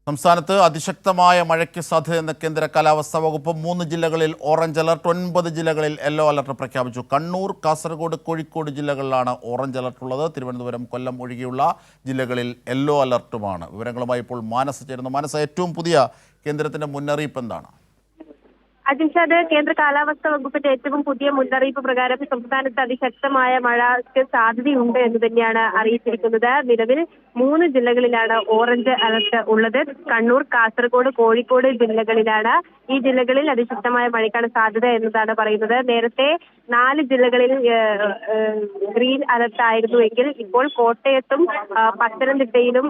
സംസ്ഥാനത്ത് അതിശക്തമായ മഴയ്ക്ക് സാധ്യതയെന്ന് കേന്ദ്ര കാലാവസ്ഥാ വകുപ്പ്. 3 ജില്ലകളിൽ ഓറഞ്ച് അലർട്ട്, 9 ജില്ലകളിൽ യെല്ലോ അലർട്ട് പ്രഖ്യാപിച്ചു. കണ്ണൂർ, കാസർഗോഡ്, കോഴിക്കോട് ജില്ലകളിലാണ് ഓറഞ്ച് അലർട്ട് ഉള്ളത്. തിരുവനന്തപുരം, കൊല്ലം ഒഴികെയുള്ള ജില്ലകളിൽ യെല്ലോ അലർട്ടുമാണ്. വിവരങ്ങളുമായി ഇപ്പോൾ മാനസ ചേരുന്നു. മാനസ, ഏറ്റവും പുതിയ കേന്ദ്രത്തിന്റെ മുന്നറിയിപ്പ് എന്താണ്? അജിൻഷാദ്, കേന്ദ്ര കാലാവസ്ഥാ വകുപ്പിന്റെ ഏറ്റവും പുതിയ മുന്നറിയിപ്പ് പ്രകാരം സംസ്ഥാനത്ത് അതിശക്തമായ മഴയ്ക്ക് സാധ്യതയുണ്ട് എന്ന് തന്നെയാണ് അറിയിച്ചിരിക്കുന്നത്. നിലവിൽ 3 ജില്ലകളിലാണ് ഓറഞ്ച് അലർട്ട് ഉള്ളത്. കണ്ണൂർ, കാസർഗോഡ്, കോഴിക്കോട് ജില്ലകളിലാണ്. ഈ ജില്ലകളിൽ അതിശക്തമായ മഴയ്ക്കാണ് സാധ്യത എന്നതാണ് പറയുന്നത്. നേരത്തെ 4 ജില്ലകളിൽ ഗ്രീൻ അലർട്ട് ആയിരുന്നുവെങ്കിൽ ഇപ്പോൾ കോട്ടയത്തും പത്തനംതിട്ടയിലും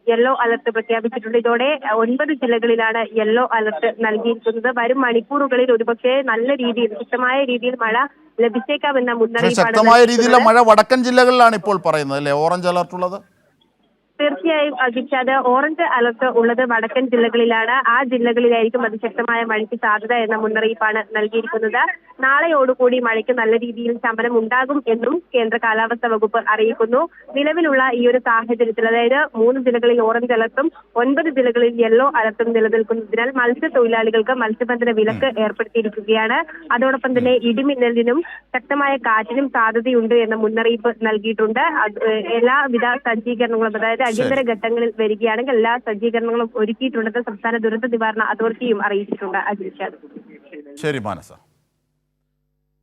യെല്ലോ അലർട്ട് പ്രഖ്യാപിച്ചിട്ടുണ്ട്. ഇതോടെ 9 ജില്ലകളിലാണ് യെല്ലോ അലർട്ട് നൽകിയിരിക്കുന്നത്. വരും മണിക്കൂറുകളിൽ ഒരുപക്ഷെ നല്ല രീതിയിൽ ശക്തമായ രീതിയിൽ മഴ ലഭിച്ചേക്കാമെന്ന മുന്നറിയിപ്പാണ്. ശക്തമായ രീതിയിലുള്ള മഴ വടക്കൻ ജില്ലകളിലാണ് ഇപ്പോൾ പറയുന്നത് അല്ലേ, ഓറഞ്ച് അലർട്ട് ഉള്ളത്? തീർച്ചയായും അജിത്, ഓറഞ്ച് അലർട്ട് ഉള്ളത് വടക്കൻ ജില്ലകളിലാണ്. ആ ജില്ലകളിലായിരിക്കും അതിശക്തമായ മഴയ്ക്ക് സാധ്യത എന്ന മുന്നറിയിപ്പാണ് നൽകിയിരിക്കുന്നത്. നാളെയോടുകൂടി മഴയ്ക്ക് നല്ല രീതിയിൽ ശമനം ഉണ്ടാകും എന്നും കേന്ദ്ര കാലാവസ്ഥാ വകുപ്പ് അറിയിക്കുന്നു. നിലവിലുള്ള ഈ ഒരു സാഹചര്യത്തിൽ, അതായത് 3 ജില്ലകളിൽ ഓറഞ്ച് അലർട്ടും 9 ജില്ലകളിൽ യെല്ലോ അലർട്ടും നിലനിൽക്കുന്നതിനാൽ മത്സ്യത്തൊഴിലാളികൾക്ക് മത്സ്യബന്ധന വിലക്ക് ഏർപ്പെടുത്തിയിരിക്കുകയാണ്. അതോടൊപ്പം തന്നെ ഇടിമിന്നലിനും ശക്തമായ കാറ്റിനും സാധ്യതയുണ്ട് എന്ന മുന്നറിയിപ്പ് നൽകിയിട്ടുണ്ട്. എല്ലാവിധ സജ്ജീകരണങ്ങളും, അതായത് അടിയന്തര ഘട്ടങ്ങളിൽ വരികയാണെങ്കിൽ എല്ലാ സജ്ജീകരണങ്ങളും ഒരുക്കിയിട്ടുണ്ടെന്ന് സംസ്ഥാന ദുരന്ത നിവാരണ അതോറിറ്റിയും അറിയിച്ചിട്ടുണ്ട്. അജിത്. ശരി മാനസ.